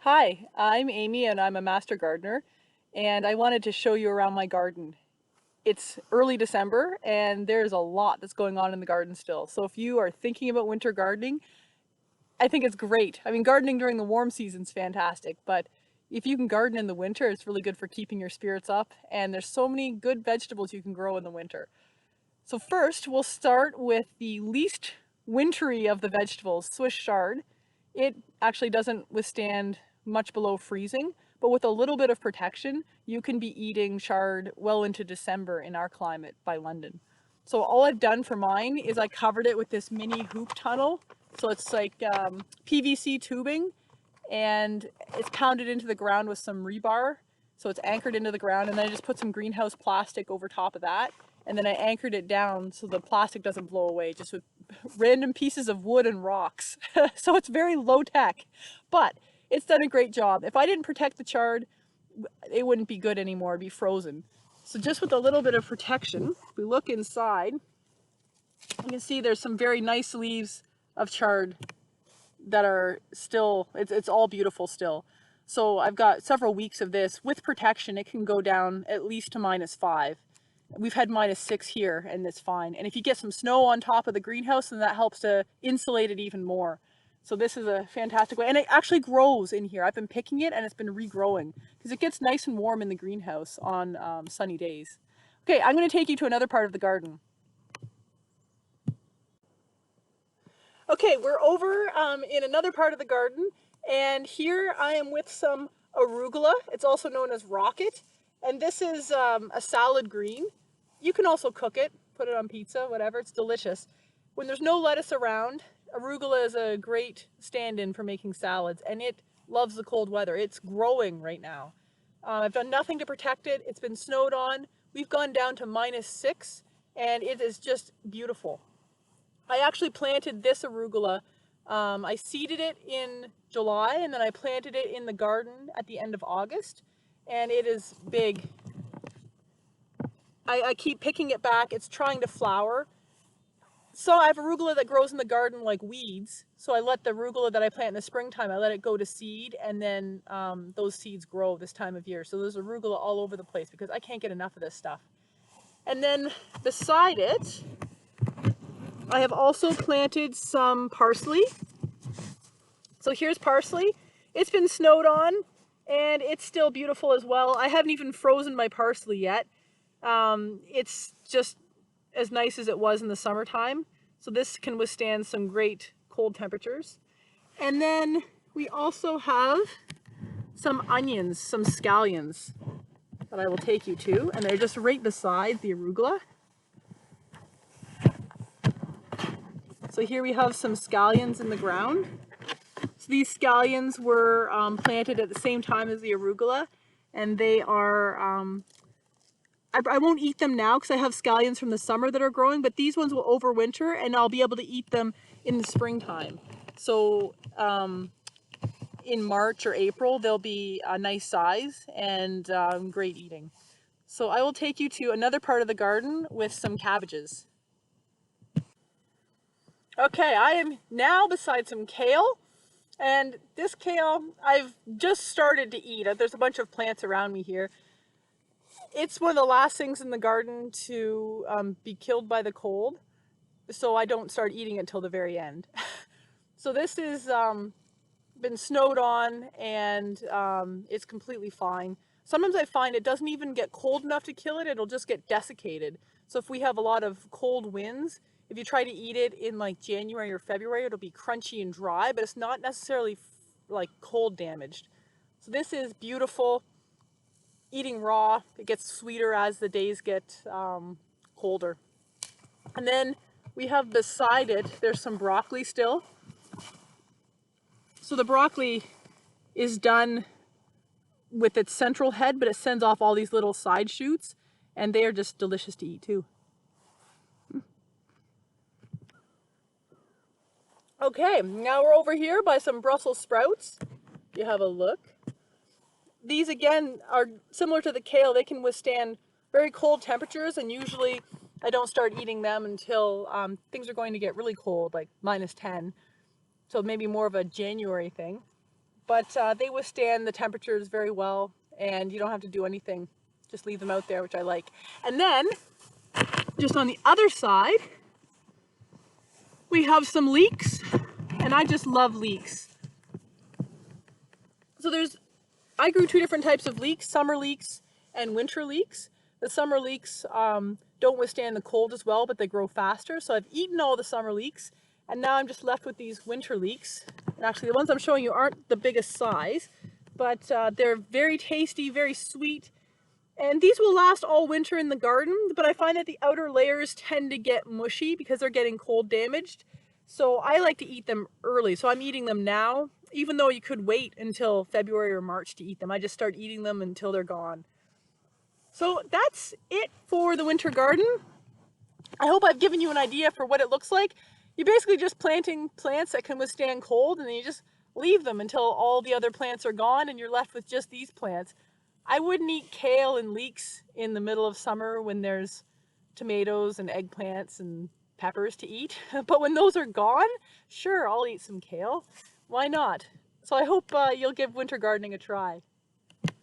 Hi, I'm Amy and I'm a master gardener, and I wanted to show you around my garden. It's early December and there's a lot that's going on in the garden still. So if you are thinking about winter gardening, I think it's great. I mean, gardening during the warm season's fantastic, but if you can garden in the winter, it's really good for keeping your spirits up, and there's so many good vegetables you can grow in the winter. So first, we'll start with the least wintry of the vegetables, Swiss chard. It actually doesn't withstand much below freezing, but with a little bit of protection, you can be eating chard well into December in our climate by London. So all I've done for mine is I covered it with this mini hoop tunnel. So it's like PVC tubing, and it's pounded into the ground with some rebar. So it's anchored into the ground, and then I just put some greenhouse plastic over top of that, and then I anchored it down so the plastic doesn't blow away, just with random pieces of wood and rocks. So it's very low tech, but it's done a great job. If I didn't protect the chard, it wouldn't be good anymore, it'd be frozen. So just with a little bit of protection, if we look inside, you can see there's some very nice leaves of chard that are still, it's all beautiful still. So I've got several weeks of this. With protection, it can go down at least to -5. We've had -6 here, and it's fine. And if you get some snow on top of the greenhouse, then that helps to insulate it even more. So this is a fantastic way. And it actually grows in here. I've been picking it, and it's been regrowing because it gets nice and warm in the greenhouse on sunny days. Okay, I'm going to take you to another part of the garden. Okay, we're over in another part of the garden, and here I am with some arugula. It's also known as rocket, and this is a salad green. You can also cook it, put it on pizza, whatever. It's delicious. When there's no lettuce around, arugula is a great stand-in for making salads, and it loves the cold weather. It's growing right now. I've done nothing to protect it. It's been snowed on. We've gone down to -6, and it is just beautiful. I actually planted this arugula. I seeded it in July, and then I planted it in the garden at the end of August, and it is big. I keep picking it back. It's trying to flower. So I have arugula that grows in the garden like weeds. So I let the arugula that I plant in the springtime, I let it go to seed, and then those seeds grow this time of year. So there's arugula all over the place because I can't get enough of this stuff. And then beside it, I have also planted some parsley. So here's parsley. It's been snowed on, and it's still beautiful as well. I haven't even frozen my parsley yet. It's just as nice as it was in the summertime. So this can withstand some great cold temperatures. And then we also have some onions, some scallions that I will take you to, and they're just right beside the arugula. So here we have some scallions in the ground. So these scallions were planted at the same time as the arugula, and they are, I won't eat them now because I have scallions from the summer that are growing, but these ones will overwinter, and I'll be able to eat them in the springtime. So in March or April, they'll be a nice size and great eating. So I will take you to another part of the garden with some cabbages. Okay, I am now beside some kale, and this kale I've just started to eat. There's a bunch of plants around me here. It's one of the last things in the garden to be killed by the cold, so I don't start eating it till the very end. So this is been snowed on, and it's completely fine. Sometimes I find it doesn't even get cold enough to kill it, it'll just get desiccated. So if we have a lot of cold winds, if you try to eat it in like January or February, it'll be crunchy and dry, but it's not necessarily like cold damaged. So this is beautiful. Eating raw, it gets sweeter as the days get colder. And then we have beside it, there's some broccoli still. So the broccoli is done with its central head, but it sends off all these little side shoots, and they are just delicious to eat too. Okay, now we're over here by some Brussels sprouts. You have a look. These again are similar to the kale. They can withstand very cold temperatures, and usually I don't start eating them until things are going to get really cold, like -10. So maybe more of a January thing. but they withstand the temperatures very well, and you don't have to do anything. Just leave them out there, which I like. And then, just on the other side, we have some leeks, and I just love leeks. So I grew two different types of leeks, summer leeks and winter leeks. The summer leeks don't withstand the cold as well, but they grow faster. So I've eaten all the summer leeks, and now I'm just left with these winter leeks. And actually, the ones I'm showing you aren't the biggest size, but they're very tasty, very sweet. And these will last all winter in the garden, but I find that the outer layers tend to get mushy because they're getting cold damaged. So I like to eat them early. So I'm eating them now, even though you could wait until February or March to eat them. I just start eating them until they're gone. So that's it for the winter garden. I hope I've given you an idea for what it looks like. You're basically just planting plants that can withstand cold, and then you just leave them until all the other plants are gone and you're left with just these plants. I wouldn't eat kale and leeks in the middle of summer when there's tomatoes and eggplants and peppers to eat. But when those are gone, sure, I'll eat some kale. Why not? So I hope you'll give winter gardening a try.